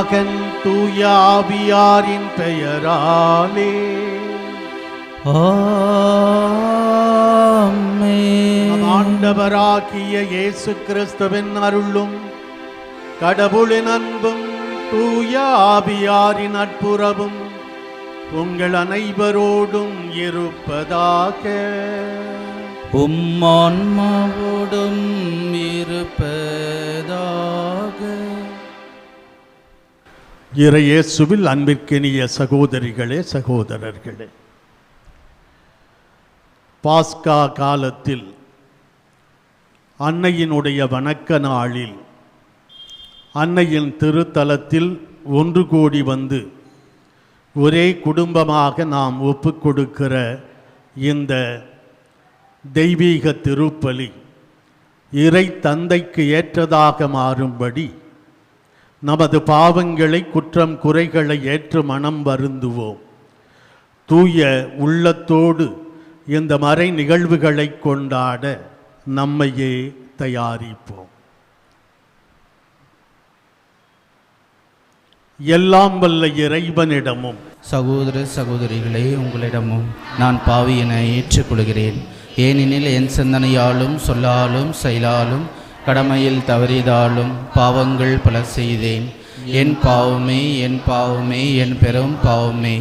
மகன் தூய ஆவியாரின் பெயராலே ஆமென். ஆண்டவராகிய இயேசு கிறிஸ்துவின் அருளும் கடவுளின் அன்பும் தூய ஆவியாரின் நட்புறவும் உங்கள் அனைவரோடும் இருப்பதாக. உம்மான்மாவோடும் இருப்பதாக. இறையேசுவில் அன்பிற்கினிய சகோதரிகளே சகோதரர்களே, பாஸ்கா காலத்தில் அன்னையினுடைய வணக்க நாளில் அன்னையின் திருத்தலத்தில் ஒன்று கூடி வந்து ஒரே குடும்பமாக நாம் ஒப்புக்கொடுக்கிற இந்த தெய்வீக திருப்பலி இறை தந்தைக்கு ஏற்றதாக மாறும்படி நமது பாவங்களை குற்றம் குறைகளை ஏற்று மனம் வருந்துவோம். தூய உள்ளத்தோடு இந்த மறை நிகழ்வுகளை கொண்டாட நம்மையே தயாரிப்போம். எல்லாம் வல்ல இறைவனிடமும் சகோதர சகோதரிகளே, உங்களிடமும் நான் பாவி என ஏற்றுக்கொள்கிறேன். ஏனெனில் என் சிந்தனையாலும் சொல்லாலும் செயலாலும் கடமையில் தவறியதாலும் பாவங்கள் பல செய்தேன். என் பாவமே என் பாவமே என் பெரும் பாவமே.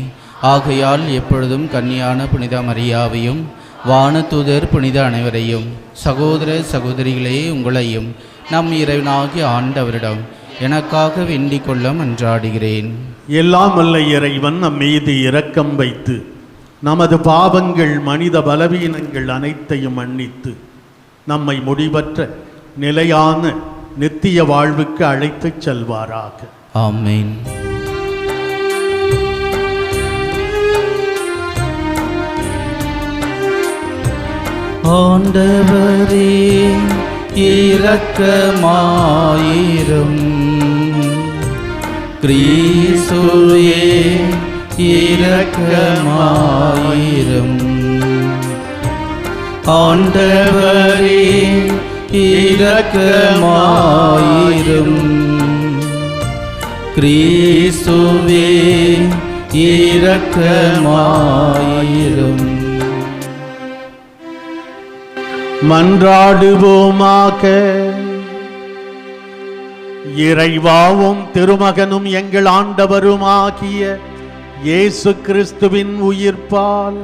ஆகையால் எப்பொழுதும் கன்னியான புனித மரியாவையும் வானதூதர் புனித அனைவரையும் சகோதர சகோதரிகளே உங்களையும் நம் இறைவனாகிய ஆண்டவரிடம் எனக்காக வேண்டிக் கொள்ள மன்றாடுகிறேன். எல்லாம் வல்ல இறைவன் நம் மீது இரக்கம் வைத்து நமது பாவங்கள் மனித பலவீனங்கள் அனைத்தையும் மன்னித்து நம்மை முடிவற்ற நிலையான நித்திய வாழ்வுக்கு அழைத்துச் செல்வாராக. ஆமென். ஆண்டவரே இரக்கமாயிரும். கிறிஸ்துவே இரக்கமாயிரும். ஆண்டவரே இரக்கமாயிரும். கிறிஸ்துவே இரக்கமாயிரும். மன்றாடுவோமாக. இறைவாவும் திருமகனும் எங்கள் ஆண்டவருமாகிய இயேசு கிறிஸ்துவின் உயிர்ப்பால்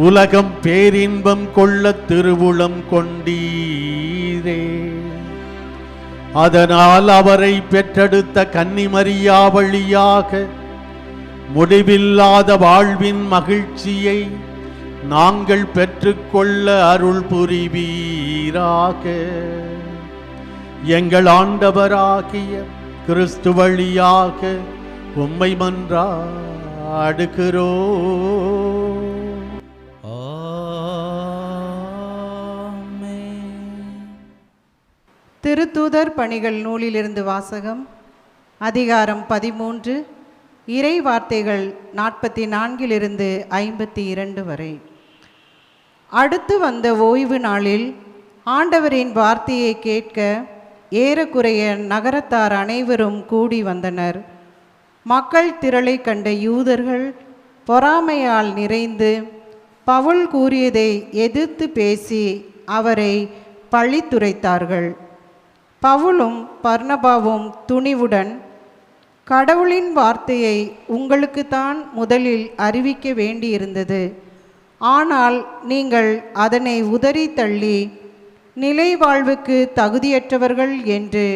உலகம் பேரின்பம் கொள்ள திருவுளம் கொண்டீரே. அதனால் அவரை பெற்றெடுத்த கன்னிமரியா வழியாக முடிவில்லாத வாழ்வின் மகிழ்ச்சியை நாங்கள் பெற்றுக்கொள்ள அருள் புரிவீராக. எங்கள் ஆண்டவராகிய கிறிஸ்து வழியாக உம்மை மன்றாடுகிறோம். திருத்தூதர் பணிகள் நூலிலிருந்து வாசகம். அதிகாரம் 13, இறை வார்த்தைகள் 44 52 வரை. அடுத்து வந்த ஓய்வு நாளில் ஆண்டவரின் வார்த்தையை கேட்க ஏறக்குறைய நகரத்தார் அனைவரும் கூடி வந்தனர். மக்கள் திரளை கண்ட யூதர்கள் பொறாமையால் நிறைந்து பவுல் கூறியதை எதிர்த்து பேசி அவரை பழித்துரைத்தார்கள். பவுலும் பர்னபாவும் துணிவுடன், கடவுளின் வார்த்தையை உங்களுக்குத்தான் முதலில் அறிவிக்க வேண்டியிருந்தது. ஆனால் நீங்கள் அதனை உதறி தள்ளி நிலை வாழ்வுக்கு தகுதியற்றவர்கள் என்று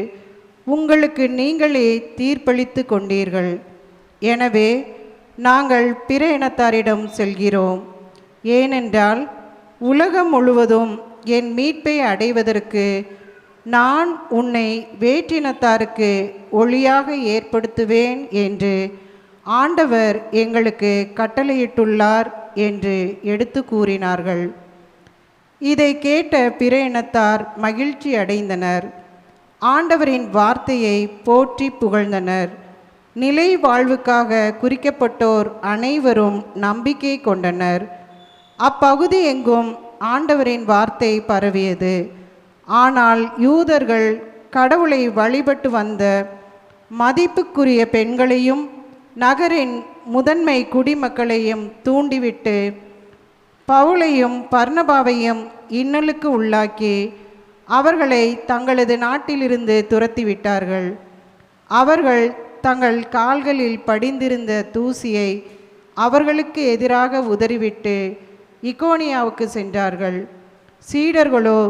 உங்களுக்கு நீங்களே தீர்ப்பளித்து கொண்டீர்கள். எனவே நாங்கள் பிற இனத்தாரிடம் செல்கிறோம். ஏனென்றால் உலகம் முழுவதும் என் மீட்பை அடைவதற்கு நான் உன்னை வேற்றினத்தாருக்கு ஒளியாக ஏற்படுத்துவேன் என்று ஆண்டவர் எங்களுக்கு கட்டளையிட்டுள்ளார் என்று எடுத்து கூறினார்கள். இதை கேட்ட பிற இனத்தார் மகிழ்ச்சி அடைந்தனர். ஆண்டவரின் வார்த்தையை போற்றி புகழ்ந்தனர். நிலை வாழ்வுக்காக குறிக்கப்பட்டோர் அனைவரும் நம்பிக்கை கொண்டனர். அப்பகுதி எங்கும் ஆண்டவரின் வார்த்தை பரவியது. ஆனால் யூதர்கள் கடவுளை வழிபட்டு வந்த மதிப்புக்குரிய பெண்களையும் நகரின் முதன்மை குடிமக்களையும் தூண்டிவிட்டு பவுலையும் பர்னபாவையும் இன்னலுக்கு உள்ளாக்கி அவர்களை தங்களது நாட்டிலிருந்து துரத்திவிட்டார்கள். அவர்கள் தங்கள் கால்களில் படிந்திருந்த தூசியை அவர்களுக்கு எதிராக உதறிவிட்டு இக்கோனியாவுக்கு சென்றார்கள். சீடர்களோ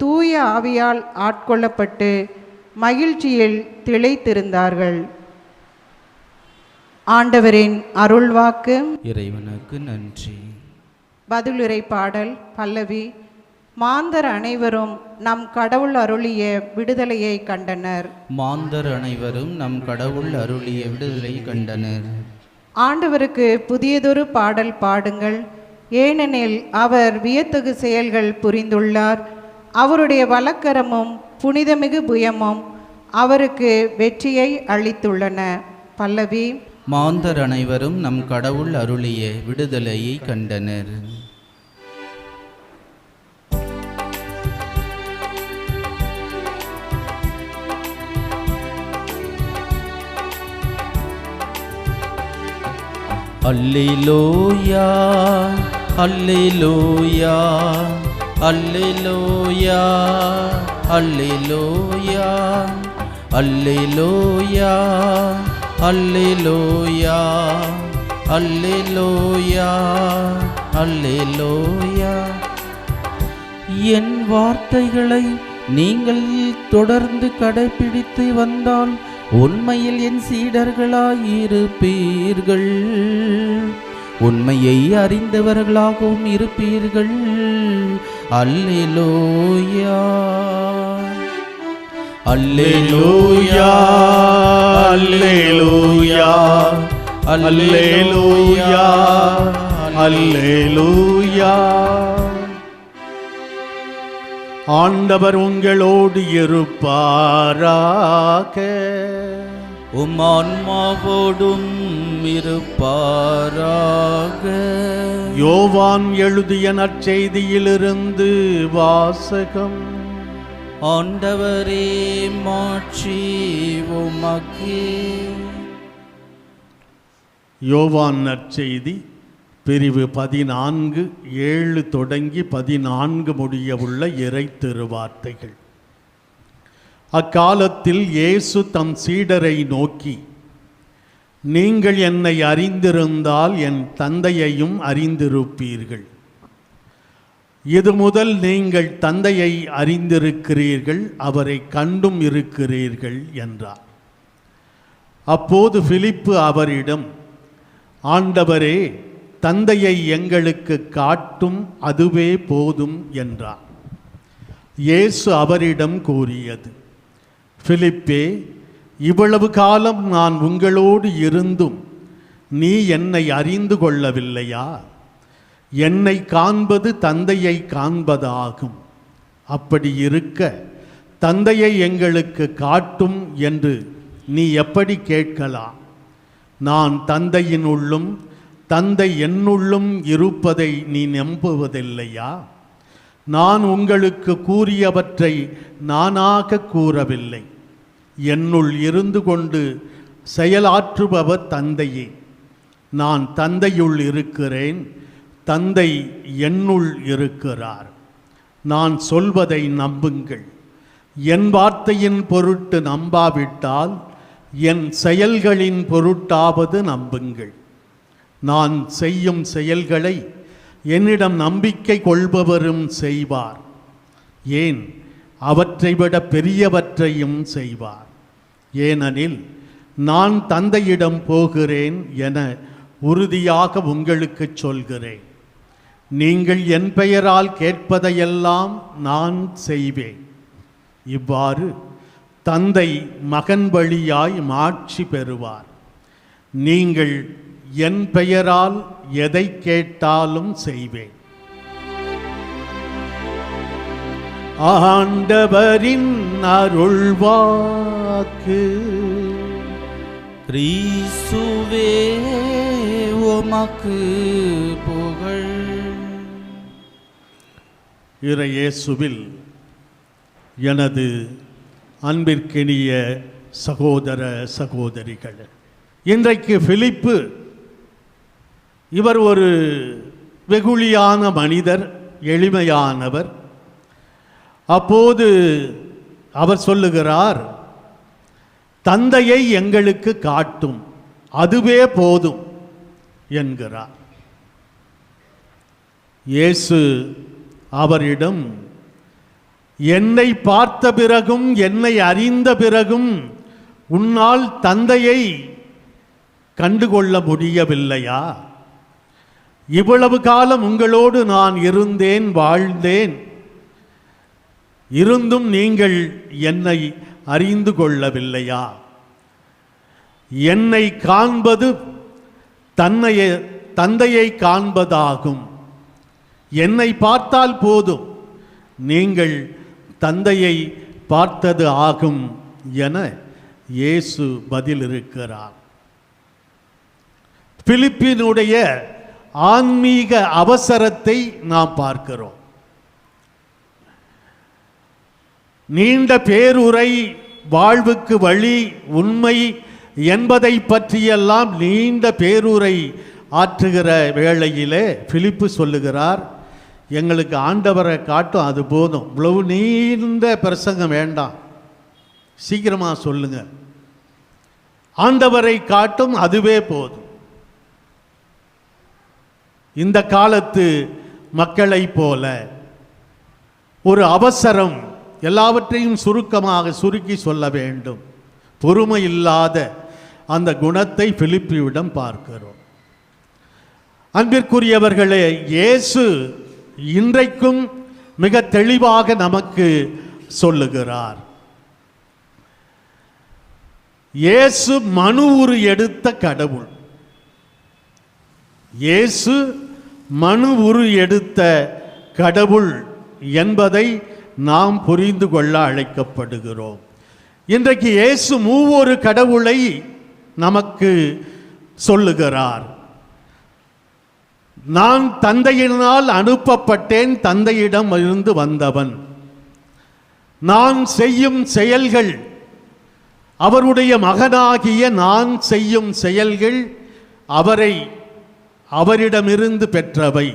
தூய ஆவியால் ஆட்கொள்ளப்பட்டு மகிழ்ச்சியில் திளைத்திருந்தார்கள். ஆண்டவரின் அருள்வாக்கு. இறைவனுக்கு நன்றி. பதிலுரை பாடல் பல்லவி. மாந்தர் அனைவரும் நம் கடவுள் அருளிய விடுதலையை கண்டனர். மாந்தர் அனைவரும் நம் கடவுள் அருளிய விடுதலை கண்டனர். ஆண்டவருக்கு புதியதொரு பாடல் பாடுங்கள், ஏனெனில் அவர் வியத்தகு செயல்கள் புரிந்துள்ளார். அவருடைய வலக்கரமும் புனிதமிகு புயமும் அவருக்கு வெற்றியை அளித்துள்ளன. பல்லவி. மாந்தர் அனைவரும் நம் கடவுள் அருளிய விடுதலையை கண்டனர். அல்லேலூயா அல்லேலூயா அல்லேலூயா அல்லேலூயா அல்லேலூயா அல்லேலூயா அல்லேலூயா அல்லேலூயா. என் வார்த்தைகளை நீங்கள் தொடர்ந்து கடைபிடித்து வந்தால் உண்மையில் என் சீடர்களாயிருப்பீர்கள், உண்மையை அறிந்தவர்களாகவும் இருப்பீர்கள். அல்லேலூயா அல்லேலூயா அல்லேலூயா அல்லேலூயா அல்லேலூயா. ஆண்டவர் உங்களோடு இருப்பாராக. உம் ஆன்மாவோடும் இருப்பாராக. யோவான் எழுதிய நற்செய்தியிலிருந்து வாசகம். ஆண்டவரே மாட்சி உமக்கே. யோவான் நற்செய்தி பிரிவு 14 7 தொடங்கி 14 முடிய உள்ள இறை திருவார்த்தைகள். அக்காலத்தில் இயேசு தம் சீடரை நோக்கி, நீங்கள் என்னை அறிந்திருந்தால் என் தந்தையையும் அறிந்திருப்பீர்கள். இது முதல் நீங்கள் தந்தையை அறிந்திருக்கிறீர்கள், அவரை கண்டும் இருக்கிறீர்கள் என்றார். அப்போது பிலிப்பு அவரிடம், ஆண்டவரே, தந்தையை எங்களுக்கு காட்டும், அதுவே போதும் என்றார். இயேசு அவரிடம் கூறியது, பிலிப்பே, இவ்வளவு காலம் நான் உங்களோடு இருந்தும் நீ என்னை அறிந்து கொள்ளவில்லையா? என்னை காண்பது தந்தையை காண்பதாகும். அப்படி இருக்க தந்தையை எங்களுக்கு காட்டும் என்று நீ எப்படி கேட்கலாம்? நான் தந்தையின் உள்ளும் தந்தை என்னுள்ளும் இருப்பதை நீ நம்புவதில்லையா? நான் உங்களுக்கு கூறியவற்றை நானாக கூறவில்லை. என்னுள் இருந்து கொண்டு செயலாற்றுபவர் தந்தையே. நான் தந்தையுள் இருக்கிறேன், தந்தை என்னுள் இருக்கிறார். நான் சொல்வதை நம்புங்கள். என் வார்த்தையின் பொருட்டு நம்பாவிட்டால் என் செயல்களின் பொருட்டாவது நம்புங்கள். நான் செய்யும் செயல்களை என்னிடம் நம்பிக்கை கொள்பவரும் செய்வார். ஏன், அவற்றை விட பெரியவற்றையும் செய்வார். ஏனெனில் நான் தந்தையிடம் போகிறேன் என உறுதியாக உங்களுக்கு சொல்கிறேன். நீங்கள் என் பெயரால் கேட்பதையெல்லாம் நான் செய்வேன். இவ்வாறு தந்தை மகன் வழியாய் மாட்சி பெறுவார். நீங்கள் என் பெயரால் எதை கேட்டாலும் செய்வேன். ஆண்டவரின் அருள்வாக்கு. கிறிஸ்துவே உமக்கு புகழ். இறையேசுவில் எனது அன்பிற்கினிய சகோதர சகோதரிகள், இன்றைக்கு பிலிப்பு இவர் ஒரு வெகுளியான மனிதர், எளிமையானவர். அப்போது அவர் சொல்லுகிறார், தந்தையை எங்களுக்கு காட்டும், அதுவே போதும் என்கிறார். இயேசு அவரிடம், என்னை பார்த்த பிறகும் என்னை அறிந்த பிறகும் உன்னால் தந்தையை கண்டுகொள்ள முடியவில்லையா? இவ்வளவு காலம் உங்களோடு நான் இருந்தேன், வாழ்ந்தேன், இருந்தும் நீங்கள் என்னை அறிந்து கொள்ளவில்லையா? என்னை காண்பது தந்தையை காண்பதாகும். என்னை பார்த்தால் போதும், நீங்கள் தந்தையை பார்த்தது ஆகும் என இயேசு பதிலிருக்கிறார். பிலிப்பினுடைய ஆன்மீக அவசரத்தை நாம் பார்க்கிறோம். நீண்ட பேருரை, வாழ்வுக்கு வழி, உண்மை என்பதை பற்றியெல்லாம் நீண்ட பேருரை ஆற்றுகிற வேளையிலே பிலிப்பு சொல்லுகிறார், எங்களுக்கு ஆண்டவரை காட்டும், அது போதும், இவ்வளவு நீண்ட பிரசங்கம் வேண்டாம், சீக்கிரமாக சொல்லுங்க, ஆண்டவரை காட்டும், அதுவே போதும். இந்த காலத்து மக்களைப் போல ஒரு அவசரம், எல்லாவற்றையும் சுருக்கி சொல்ல வேண்டும், பொறுமை இல்லாத அந்த குணத்தை பிலிப்பியிடம் பார்க்கிறோம். அன்பிற்குரியவர்களே, இயேசு இன்றைக்கும் மிக தெளிவாக நமக்கு சொல்லுகிறார். இயேசு மனு உரு எடுத்த கடவுள். இயேசு மனு உரு எடுத்த கடவுள் என்பதை நாம் புரிந்து கொள்ள அழைக்கப்படுகிறோம். இன்றைக்கு இயேசு மூவொரு கடவுளை நமக்கு சொல்லுகிறார். நான் தந்தையினால் அனுப்பப்பட்டேன், தந்தையிடம் இருந்து வந்தவன். நான் செய்யும் செயல்கள், அவருடைய மகனாகிய நான் செய்யும் செயல்கள் அவரிடமிருந்து பெற்றவை.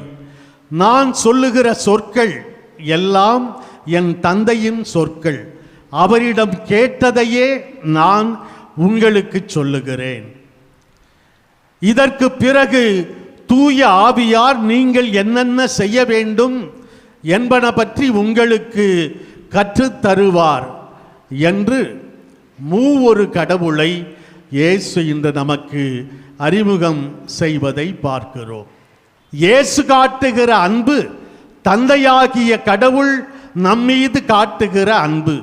நான் சொல்லுகிற சொற்கள் எல்லாம் என் தந்தையின் சொற்கள். அவரிடம் கேட்டதையே நான் உங்களுக்கு சொல்லுகிறேன். இதற்கு பிறகு தூய ஆவியார் நீங்கள் என்னென்ன செய்ய வேண்டும் என்பன பற்றி உங்களுக்கு கற்றுத்தருவார் என்று மூவொரு கடவுளை இயேசு இன்று நமக்கு அறிமுகம் செய்வதை பார்க்கிறோம். இயேசு காட்டுகிற அன்பு, தந்தையாகிய கடவுள் நம்மீது காட்டுகிற அன்பு.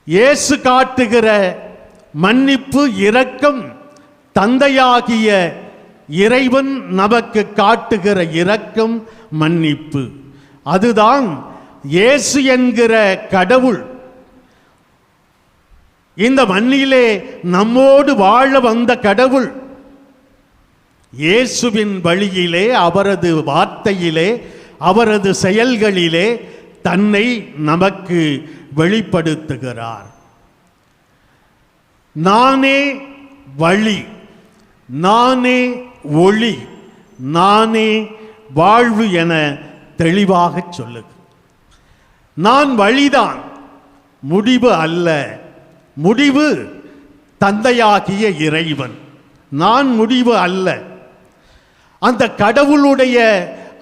இயேசு காட்டுகிற மன்னிப்பு, இரக்கம், தந்தையாகிய இறைவன் நமக்கு காட்டுகிற இரக்கம், மன்னிப்பு. அதுதான் இயேசு என்கிற கடவுள் இந்த மண்ணிலே நம்மோடு வாழ வந்த கடவுள். இயேசுவின் வழியிலே, அவரது வார்த்தையிலே, அவரது செயல்களிலே தன்னை நமக்கு வெளிப்படுத்துகிறார். நானே வழி, நானே ஒளி, நானே வாழ்வு என தெளிவாக சொல்லுது. நான் வழிதான், முடிவு அல்ல. முடிவு தந்தையாகிய இறைவன், நான் முடிவு அல்ல. அந்த கடவுளுடைய,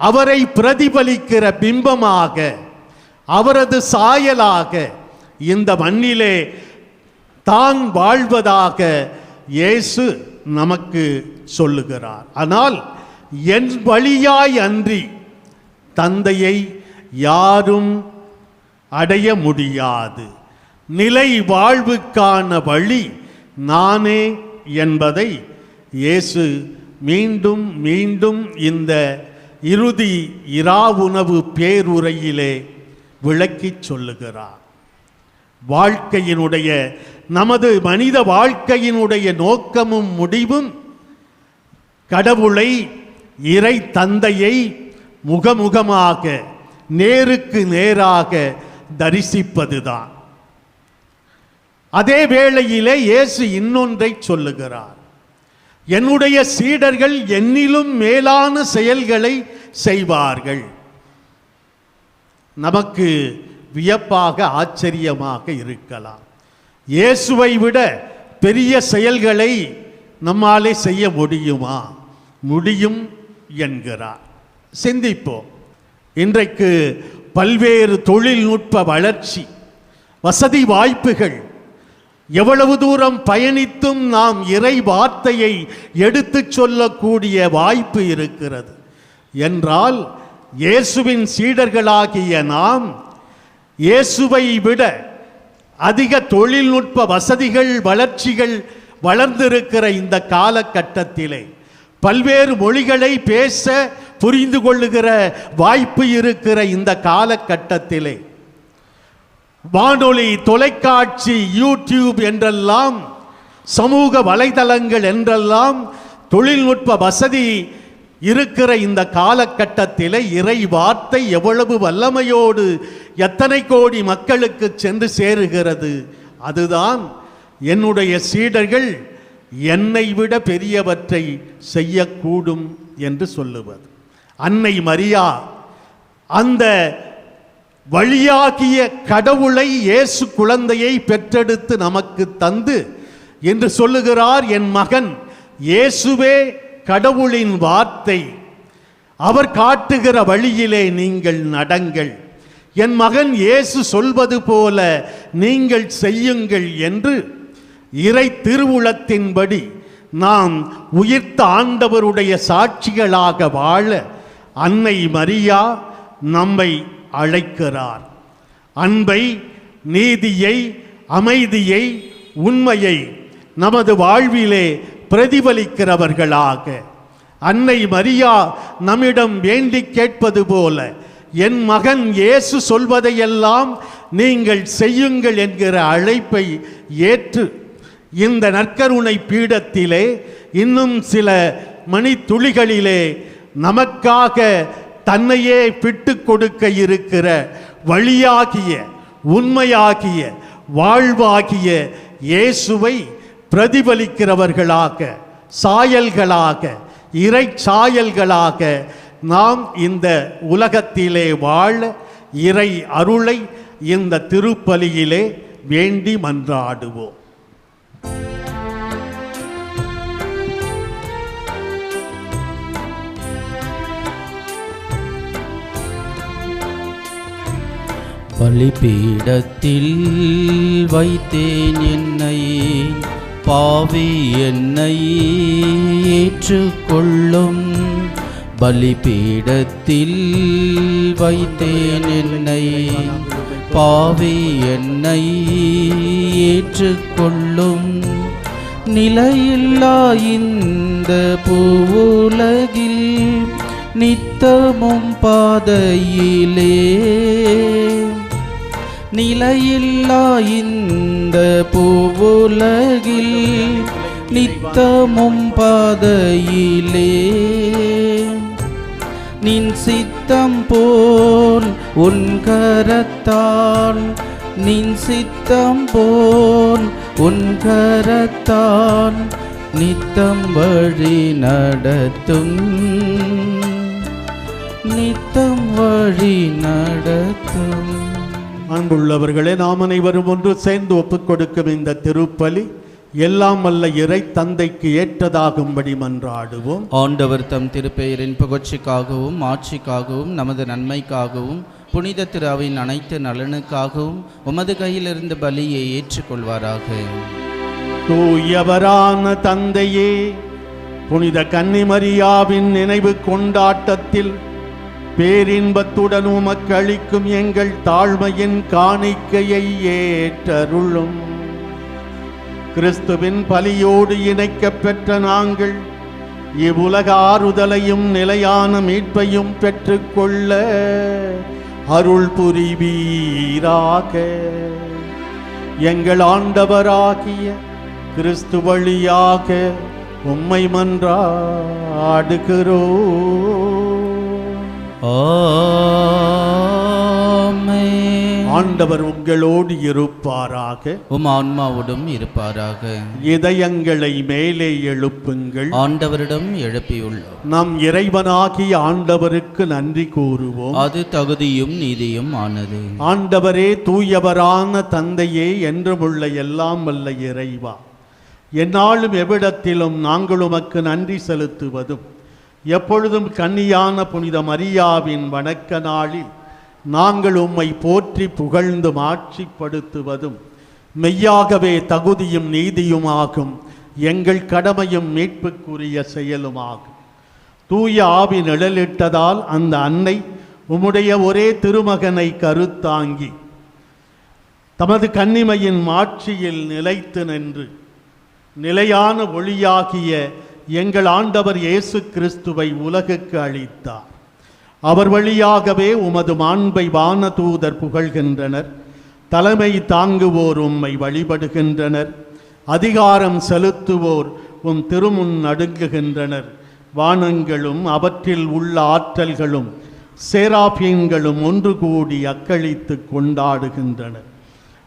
அவரை பிரதிபலிக்கிற பிம்பமாக, அவரது சாயலாக இந்த மண்ணிலே தான் வாழ்வதாக இயேசு நமக்கு சொல்லுகிறார். ஆனால் என் வழியாய் அன்றி தந்தையை யாரும் அடைய முடியாது. நிலை வாழ்வுக்கான வழி நானே என்பதை இயேசு மீண்டும் மீண்டும் இந்த இறுதி இராவுணவு பேருரையிலே விளக்கிச் சொல்லுகிறார். வாழ்க்கையினுடைய, நமது மனித வாழ்க்கையினுடைய நோக்கமும் முடிவும் கடவுளை, இறை தந்தையை முகமுகமாக, நேருக்கு நேராக தரிசிப்பதுதான். அதே வேளையிலே இயேசு இன்னொன்றை சொல்லுகிறார். என்னுடைய சீடர்கள் என்னிலும் மேலான செயல்களை செய்வார்கள். நமக்கு வியப்பாக ஆச்சரியமாக இருக்கலாம். இயேசுவை விட பெரிய செயல்களை நம்மாலே செய்ய முடியுமா? முடியும் என்கிறார். சிந்திப்போம். இன்றைக்கு பல்வேறு தொழில்நுட்ப வளர்ச்சி, வசதி வாய்ப்புகள், எவ்வளவு தூரம் பயணித்தும் நாம் இறை வார்த்தையை எடுத்துச் சொல்லக்கூடிய வாய்ப்பு இருக்கிறது என்றால், இயேசுவின் சீடர்களாகிய நாம் இயேசுவை விட அதிக தொழில்நுட்ப வசதிகள் வளர்ச்சிகள் வளர்ந்திருக்கிற இந்த காலகட்டத்திலே பல்வேறு மொழிகளை பேச புரிந்து கொள்ளுகிற வாய்ப்பு இருக்கிற இந்த காலகட்டத்திலே வானொலி, தொலைக்காட்சி, யூடியூப் என்றெல்லாம், சமூக வலைதளங்கள் என்றெல்லாம் தொழில்நுட்ப வசதி இருக்கிற இந்த காலகட்டத்தில் இறை வார்த்தை எவ்வளவு வல்லமையோடு எத்தனை கோடி மக்களுக்கு சென்று சேருகிறது. அதுதான் என்னுடைய சீடர்கள் என்னை விட பெரியவற்றை செய்யக்கூடும் என்று சொல்லுவது. அன்னை மரியா அந்த வழியாகிய கடவுளை, இயேசு குழந்தையை பெற்றெடுத்து நமக்கு தந்து என்று சொல்லுகிறார், என் மகன் இயேசுவே கடவுளின் வார்த்தை, அவர் காட்டுகிற வழியிலே நீங்கள் நடங்கள், என் மகன் இயேசு சொல்வது போல நீங்கள் செய்யுங்கள் என்று இறை திருவுளத்தின்படி நாம் உயிர்த்த ஆண்டவருடைய சாட்சிகளாக வாழ அன்னை மரியா நம்மை அழைக்கிறார். அன்பை, நீதியை, அமைதியை, உண்மையை நமது வாழ்விலே பிரதிபலிக்கிறவர்களாக அன்னை மரியா நம்மிடம் வேண்டி கேட்பது போல, என் மகன் இயேசு சொல்வதையெல்லாம் நீங்கள் செய்யுங்கள் என்கிற அழைப்பை ஏற்று இந்த நற்கருணை பீடத்திலே இன்னும் சில மணித்துளிகளிலே நமக்காக தன்னையே விட்டு கொடுக்க இருக்கிற வழியாகிய, உண்மையாகிய, வாழ்வாகிய இயேசுவை பிரதிபலிக்கிறவர்களாக, சாயல்களாக, இறை சாயல்களாக நாம் இந்த உலகத்திலே வாழ இறை அருளை இந்த திருப்பலியிலே வேண்டி மன்றாடுவோம். பலிபீடத்தில் வைத்தேன் என்னை, பாவி என்னை ஏற்றுக்கொள்ளும். பலிபீடத்தில் வைத்தேன் என்னை, பாவி என்னை ஏற்றுக்கொள்ளும். நிலையில்லா இந்த பூவுலகில் நித்தமும் பாதையிலே, நிலையில்லா இந்த பூவுலகில் நித்தமும் பாதையிலே, நின் சித்தம் போல் உன் கரத்தால், நின் சித்தம் போல் உன் கரத்தால் நித்தம் வழி நடத்தும், நித்தம் வழி நடத்தும். அன்புள்ளவர்களே, நாம் அனைவரும் ஒன்று சேர்ந்து ஒப்புக் கொடுக்கும் இந்த திருப்பலி எல்லாம் வல்ல இறை தந்தைக்கு ஏற்றதாகும்படி மன்றாடுவோம். ஆண்டவர் தம் திருப்பெயரின் புகழ்ச்சிக்காகவும் ஆட்சிக்காகவும் நமது நன்மைக்காகவும் புனித திருவின் அனைத்து நலனுக்காகவும் உமது கையிலிருந்து பலியை ஏற்றுக்கொள்வாராக. தூயவரான தந்தையே, புனித கன்னிமரியாவின் நினைவு கொண்டாட்டத்தில் பேரின்பத்துடன் உமக்கு அளிக்கும் எங்கள் தாழ்மையின் காணிக்கையை ஏற்றருளும். கிறிஸ்துவின் பலியோடு இணைக்கப் பெற்ற நாங்கள் இவ்வுலக ஆறுதலையும் நிலையான மீட்பையும் பெற்றுக்கொள்ள அருள் புரிவீராக. எங்கள் ஆண்டவராகிய கிறிஸ்து வழியாக உம்மை மன்றாடுகிறோம். ஆமென். ஆண்டவர் உங்களோடு இருப்பாராக. உம் ஆன்மாவோடும் இருப்பாராக. இதயங்களை மேலே எழுப்புங்கள். ஆண்டவரிடம் எழுப்பியுள்ளோம். நம் இறைவனாகிய ஆண்டவருக்கு நன்றி கூறுவோம். அது தகுதியும் நீதியும் ஆனது. ஆண்டவரே, தூயவரான தந்தையே, என்றுமுள்ள எல்லாம் வல்ல இறைவா, எந்நாளும் எவ்விடத்திலும் நாங்கள் உமக்கு நன்றி செலுத்துவதும், எப்பொழுதும் கன்னியான புனித மரியாவின் வணக்க நாளில் நாங்கள் உம்மை போற்றி புகழ்ந்து மாட்சிப்படுத்துவதும் மெய்யாகவே தகுதியும் நீதியுமாகும், எங்கள் கடமையும் மீட்புக்குரிய செயலுமாகும். தூய ஆவி நிழலிட்டதால் அந்த அன்னை உம்முடைய ஒரே திருமகனை கருத்தாங்கி தமது கன்னிமையின் மாட்சியில் நிலைத்து நின்று நிலையான ஒளியாகிய எங்கள் ஆண்டவர் இயேசு கிறிஸ்துவை உலகுக்கு அளித்தார். அவர் வழியாகவே உமது மாண்பை வானதூதர் புகழ்கின்றனர். தலைமை தாங்குவோர் உம்மை வழிபடுகின்றனர். அதிகாரம் செலுத்துவோர் உம் திருமுன் நடுங்குகின்றனர். வானங்களும் அவற்றில் உள்ள ஆற்றல்களும் சேராபீன்களும் ஒன்று கூடி அக்களித்து கொண்டாடுகின்றனர்.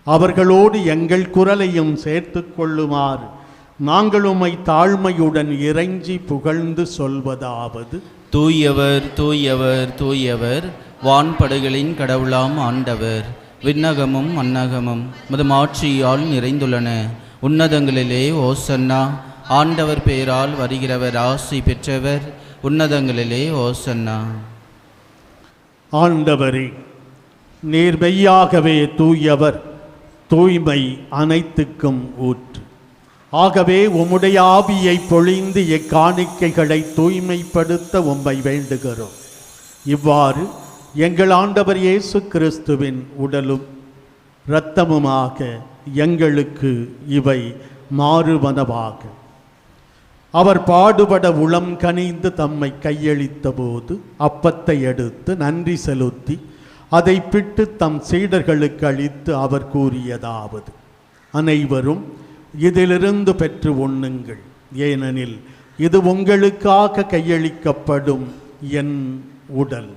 அவர்களோடு எங்கள் குரலையும் சேர்த்து கொள்ளுமாறு நாங்கள் உம்மை தாழ்மையுடன் இறைஞ்சி புகழ்ந்து சொல்வதாவது: தூயவர் தூயவர் தூயவர், வான்படைகளின் கடவுளாம் ஆண்டவர். விண்ணகமும் மன்னகமும் மது ஆட்சியால் நிறைந்துள்ளன. உன்னதங்களிலே ஓசன்னா. ஆண்டவர் பெயரால் வருகிறவர் ஆசி பெற்றவர். உன்னதங்களிலே ஓசன்னா. ஆண்டவரே, நீர் மெய்யாகவே தூயவர், தூய்மை அனைத்துக்கும் ஊற்று. ஆகவே உம்முடைய ஆவியை பொழிந்து எக்காணிக்கைகளை தூய்மைப்படுத்த உம்மை வேண்டுகிறோம். இவ்வாறு எங்கள் ஆண்டவர் இயேசு கிறிஸ்துவின் உடலும் இரத்தமுமாக எங்களுக்கு இவை மாறுவனவாக. அவர் பாடுபட உளம் கனிந்து தம்மை கையளித்த போது அப்பத்தை எடுத்து நன்றி செலுத்தி அதை பிட்டு தம் சீடர்களுக்கு அளித்து அவர் கூறியதாவது: அனைவரும் இதிலிருந்து பெற்று உண்ணுங்கள், ஏனெனில் இது உங்களுக்காக கையளிக்கப்படும் என் உடல்.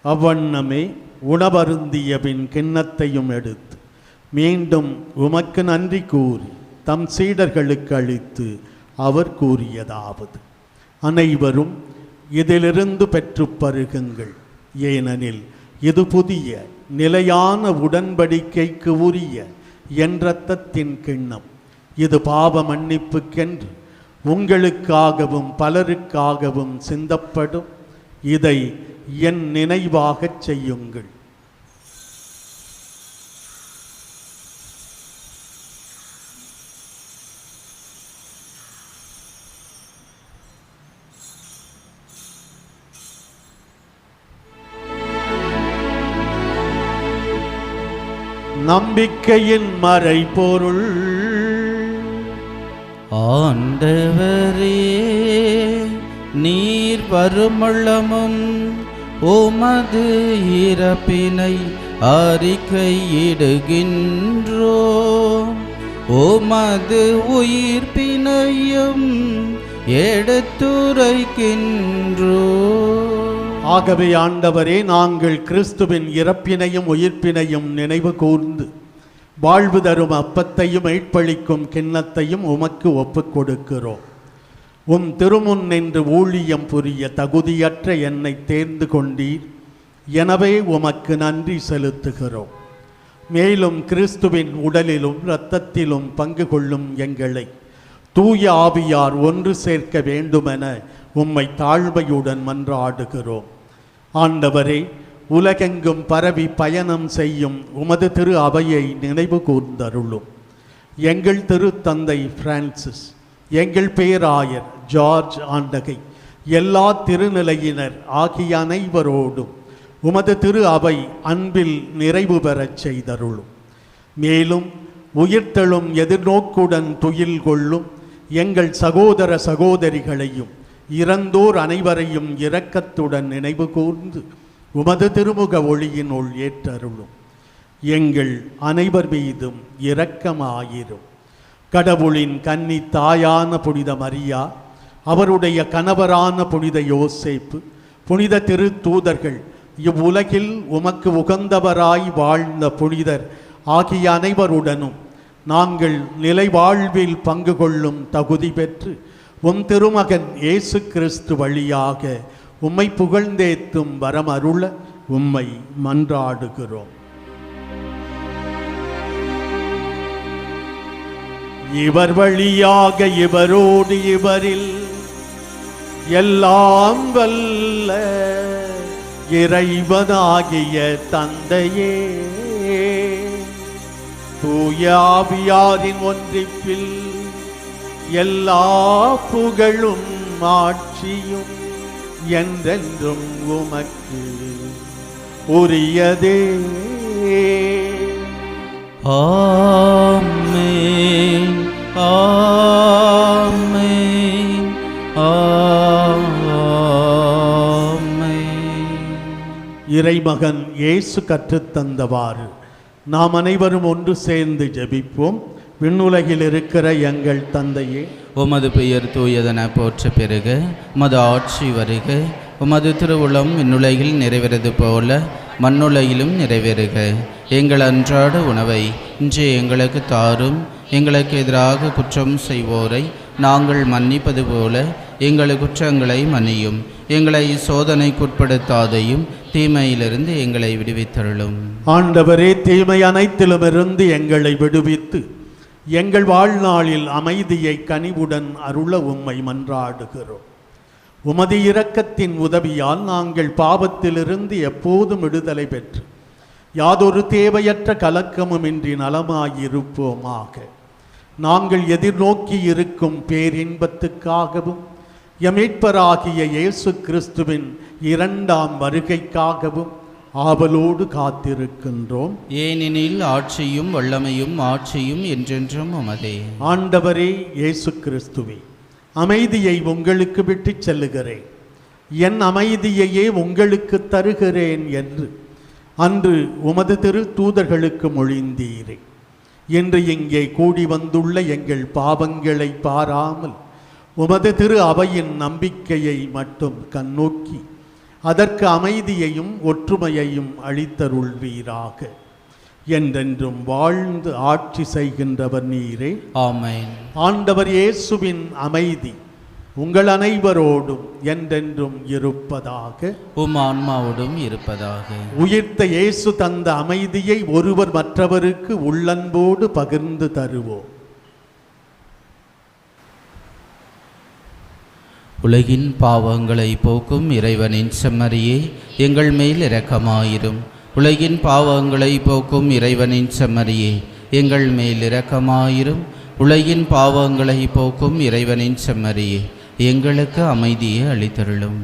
அவ்வண்ணமே உணவருந்திய பின் கிண்ணத்தையும் எடுத்து மீண்டும் உமக்கு நன்றி கூறி தம் சீடர்களுக்கு அளித்து அவர் கூறியதாவது: அனைவரும் இதிலிருந்து பெற்று பருகுங்கள், ஏனெனில் இது புதிய நிலையான உடன்படிக்கைக்கு உரிய என் இரத்தத்தின் கிண்ணம். இது பாவ மன்னிப்புக்கென்று உங்களுக்காகவும் பலருக்காகவும் சிந்தப்படும். இதை என் நினைவாகச் செய்யுங்கள். நம்பிக்கையின் மறைபொருள். ஆண்டவரே, நீர் வருமளமும் உமது இறப்பினை அறிக்கையிடுகின்றோம், உமது உயிர்ப்பினையும் எடுத்துரைக்கின்றோம். ஆகவே ஆண்டவரே, நாங்கள் கிறிஸ்துவின் இறப்பினையும் உயிர்ப்பினையும் நினைவு கூர்ந்து வாழ்வு தரும் அப்பத்தையும் மீட்பளிக்கும் கிண்ணத்தையும் உமக்கு ஒப்புக் கொடுக்கிறோம். உம் திருமுன் நின்று ஊழியம் புரிய தகுதியற்ற என்னை தேர்ந்து கொண்டீர். எனவே உமக்கு நன்றி செலுத்துகிறோம். மேலும் கிறிஸ்துவின் உடலிலும் இரத்தத்திலும் பங்கு கொள்ளும் எங்களை தூய ஆவியார் ஒன்று சேர்க்க வேண்டுமென உம்மை தாழ்மையுடன் மன்றாடுகிறோம். ஆண்டவரே, உலகெங்கும் பரவி பயணம் செய்யும் உமது திரு அவையை நினைவு கூர்ந்தருளும். எங்கள் திருத்தந்தை பிரான்சிஸ், எங்கள் பேராயர் ஜார்ஜ் ஆண்டகை, எல்லா திருநிலையினர் ஆகிய அனைவரோடும் உமது திரு அவை அன்பில் நிறைவு பெறச் செய்தருளும். மேலும் உயிர்த்தெழும் எதிர்நோக்குடன் துயில் கொள்ளும் எங்கள் சகோதர சகோதரிகளையும் இறந்தோர் அனைவரையும் இரக்கத்துடன் நினைவு கூர்ந்து உமது திருமுக ஒளியினுள் ஏற்றருளும். எங்கள் அனைவர் மீதும் இரக்கமாயிரும். கடவுளின் கன்னி தாயான புனித மரியா, அவருடைய கணவரான புனித யோசேப்பு, புனித திருத்தூதர்கள், இவ்வுலகில் உமக்கு உகந்தவராய் வாழ்ந்த புனிதர் ஆகிய அனைவருடனும் நாங்கள் நிலை வாழ்வில் பங்கு கொள்ளும் தகுதி பெற்று உம் திருமகன் இயேசு கிறிஸ்து வழியாக உம்மை புகழ்ந்தேத்தும் வரம் அருள உம்மை மன்றாடுகிறோம். இவர் வழியாக இவரோடு இவரில் எல்லாம் வல்ல இறைவனாகிய தந்தையே, தூய ஆவியாரின் ஒன்றிப்பில் எல்லா புகழும் ஆட்சியும் என்றென்றும் உமக்கு உரியதே. ஆமென், ஆமென், ஆமென். இறைமகன் இயேசு கற்றுத்தந்தவாறு நாம் அனைவரும் ஒன்று சேர்ந்து ஜெபிப்போம். விண்ணுலகில் இருக்கிற எங்கள் தந்தையே, உமது பெயர் தூயதென போற்ற பெறுக. உமது ஆட்சி வருக. உமது திருவுளம் விண்ணுலகில் நிறைவேறது போல மண்ணுலகிலும் நிறைவேறுக. எங்கள் அன்றாட உணவை இன்று எங்களுக்கு தாரும். எங்களுக்கு எதிராக குற்றம் செய்வோரை நாங்கள் மன்னிப்பது போல எங்கள் குற்றங்களை மன்னியும். எங்களை சோதனைக்குட்படுத்தாதையும் தீமையிலிருந்து எங்களை விடுவித்தருளும். ஆண்டவரே, தீமை அனைத்திலுமிருந்து எங்களை விடுவித்து எங்கள் வாழ்நாளில் அமைதியை கனிவுடன் அருள உம்மை மன்றாடுகிறோம். உமது இரக்கத்தின் உதவியால் நாங்கள் பாவத்திலிருந்து எப்போதும் விடுதலை பெற்று யாதொரு தேவையற்ற கலக்கமுமின்றி நலமாயிருப்போமாக. நாங்கள் எதிர்நோக்கி இருக்கும் பேரின்பத்துக்காகவும் மீட்பராகிய இயேசு கிறிஸ்துவின் இரண்டாம் வருகைக்காகவும் ஆவலோடு காத்திருக்கின்றோம். ஏனெனில் ஆட்சியும் வல்லமையும் ஆட்சியும் என்றென்றும் உமதே. ஆண்டவரே இயேசு கிறிஸ்துவே, அமைதியை உங்களுக்கு விட்டுச் செல்லுகிறேன், என் அமைதியையே உங்களுக்கு தருகிறேன் என்று அன்று உமது திரு தூதர்களுக்கு மொழிந்தீரே. இன்று இங்கே கூடி வந்துள்ள எங்கள் பாவங்களை பாராமல் உமது திரு அவையின் நம்பிக்கையை மட்டும் கண்ணோக்கி அதற்கு அமைதியையும் ஒற்றுமையையும் அளித்தருள்வீராக. என்றென்றும் வாழ்ந்து ஆட்சி செய்கின்றவர் நீரே. ஆமென். ஆண்டவர் இயேசுவின் அமைதி உங்கள் அனைவரோடும் என்றென்றும் இருப்பதாக. உம் ஆன்மாவோடும் இருப்பதாக. உயிர்த்த இயேசு தந்த அமைதியை ஒருவர் மற்றவருக்கு உள்ளன்போடு பகிர்ந்து தருவோம். உலகின் பாவங்களை போக்கும் இறைவனின் செம்மறியே, எங்கள் மேல் இரக்கமாயிரும். உலகின் பாவங்களை போக்கும் இறைவனின் செம்மறியே, எங்கள் மேல் இரக்கமாயிரும். உலகின் பாவங்களை போக்கும் இறைவனின் செம்மறியே, எங்களுக்கு அமைதியை அளித்தருளும்.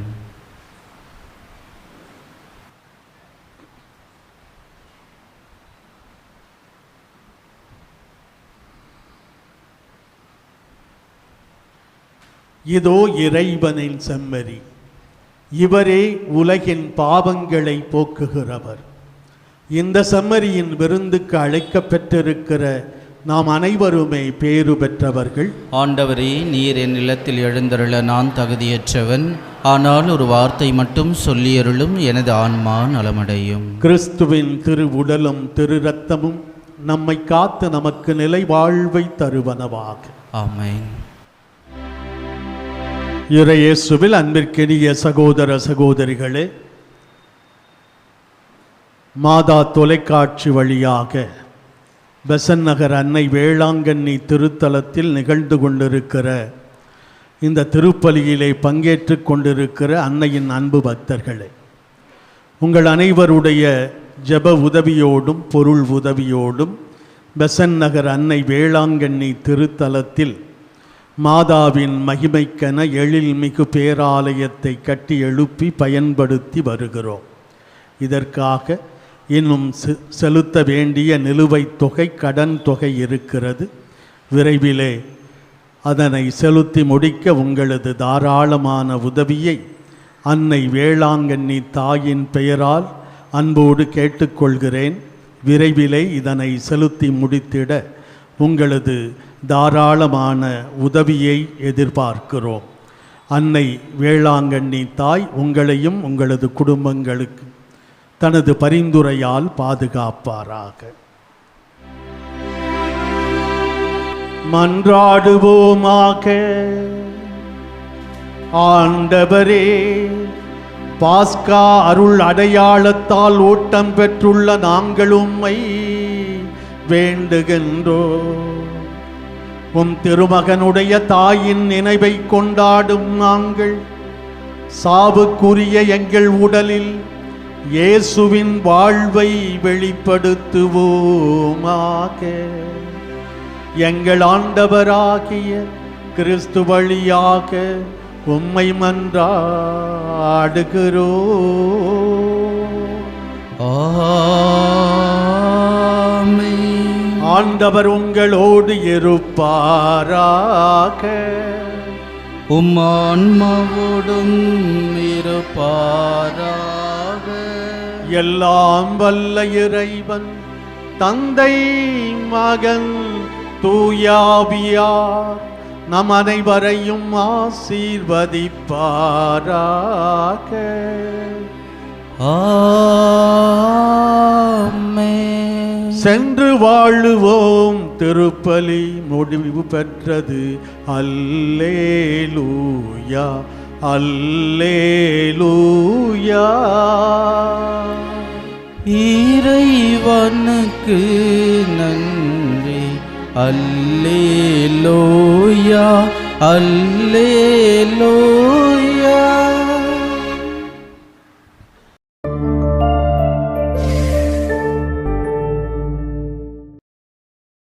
இதோ இறைவனின் செம்மறி, இவரே உலகின் பாவங்களை போக்குகிறவர். இந்த செம்மறியின் விருந்துக்கு அழைக்கப்பட்டிருக்கிற நாம் அனைவருமே பேறு பெற்றவர்கள். ஆண்டவரே, நீர் என் இல்லத்தில் எழுந்தருள நான் தகுதியற்றவன். ஆனால் ஒரு வார்த்தை மட்டும் சொல்லியருளும், எனது ஆன்மா நலமடையும். கிறிஸ்துவின் திரு உடலும் திரு இரத்தமும் நம்மை காத்து நமக்கு நிலை வாழ்வை தருவனவாக. ஆமென். இறையேசுவில் அன்பிற்கினிய சகோதர சகோதரிகளே, மாதா தொலைக்காட்சி வழியாக பெசன் நகர் அன்னை வேளாங்கண்ணி திருத்தலத்தில் நிகழ்ந்து கொண்டிருக்கிற இந்த திருப்பலியிலே பங்கேற்று கொண்டிருக்கிற அன்னையின் அன்பு பக்தர்களே, உங்கள் அனைவருடைய ஜெப உதவியோடும் பொருள் உதவியோடும் பெசன் நகர் அன்னை வேளாங்கண்ணி திருத்தலத்தில் மாதாவின் மகிமைக்கென எழில்மிகு பேராலயத்தை கட்டி எழுப்பி பயன்படுத்தி வருகிறோம். இதற்காக இன்னும் செலுத்த வேண்டிய நிலுவைத் தொகை, கடன் தொகை இருக்கிறது. விரைவிலே அதனை செலுத்தி முடிக்க உங்களது தாராளமான உதவியை அன்னை வேளாங்கண்ணி தாயின் பெயரால் அன்போடு கேட்டுக்கொள்கிறேன். விரைவிலே இதனை செலுத்தி முடித்திட உங்களது தாராளமான உதவியை எதிர்பார்க்கிறோம். அன்னை வேளாங்கண்ணி தாய் உங்களையும் உங்களது குடும்பங்களுக்கு தனது பரிந்துரையால் பாதுகாப்பாராக. மன்றாடுவோமாக. ஆண்டவரே, பாஸ்கா அருள் அடையாளத்தால் ஓட்டம் பெற்றுள்ள நாங்கள் உம்மை வேண்டுகின்றோம். உம் திருமகனுடைய தாயின் நினைவை கொண்டாடும் நாங்கள் சாவுக்குரிய எங்கள் உடலில் இயேசுவின் வாழ்வை வெளிப்படுத்துவோமாக. எங்கள் ஆண்டவராகிய கிறிஸ்து வழியாக உம்மை மன்றாடுகிறோம். ஆமென். ஆண்டவர் உங்களோடு இருப்பாராக. உம் ஆன்மாவோடும் இருப்பாராக. எல்லாம் வல்ல இறைவன் தந்தை மகன் தூயாவியார் நம் அனைவரையும் ஆசீர்வதிப்பாராக. ஆமென். சென்று வாழுவோம். திருப்பலி முடிவு பெற்றது. அல்லேலூயா, அல்லேலூயா. இறைவனுக்கு நன்றி. அல்லேலூயா, அல்லேலூயா.